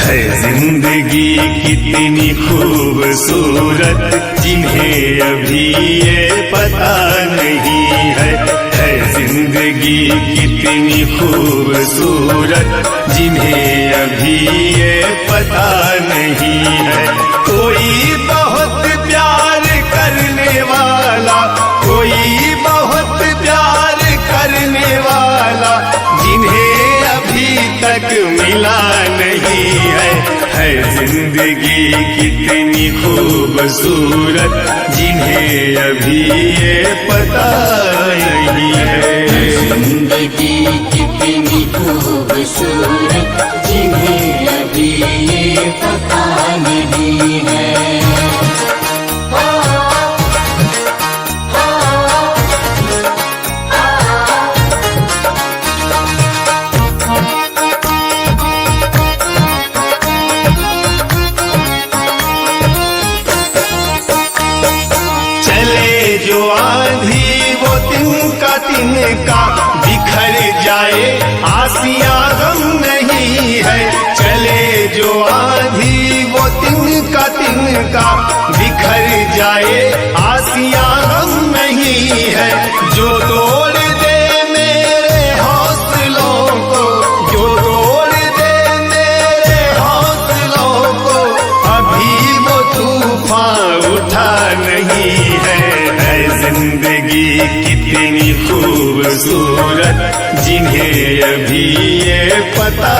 है जिंदगी कितनी खूबसूरत, जिन्हें अभी ये पता नहीं है जिंदगी कितनी खूबसूरत, जिन्हें अभी ये पता नहीं है। कोई बहुत प्यार करने वाला, कोई बहुत प्यार करने वाला, जिन्हें अभी तक मिला नहीं है जिंदगी कितनी खूबसूरत, जिन्हें अभी ये पता नहीं है। जिंदगी कितनी खूबसूरत, जिन्हें अभी ये पता नहीं है। जो आंधी वो तिनका बिखर जाए, आसिया गम नहीं है। चले जो आंधी वो तिनका बिखर जाए, आसिया गम नहीं है। जो तोड़ दे मेरे हौसलों को, जो तोड़ दे मेरे हौसलों को, अभी वो तूफान उठा नहीं है जिंदगी कितनी खूबसूरत, जिन्हें अभी ये पता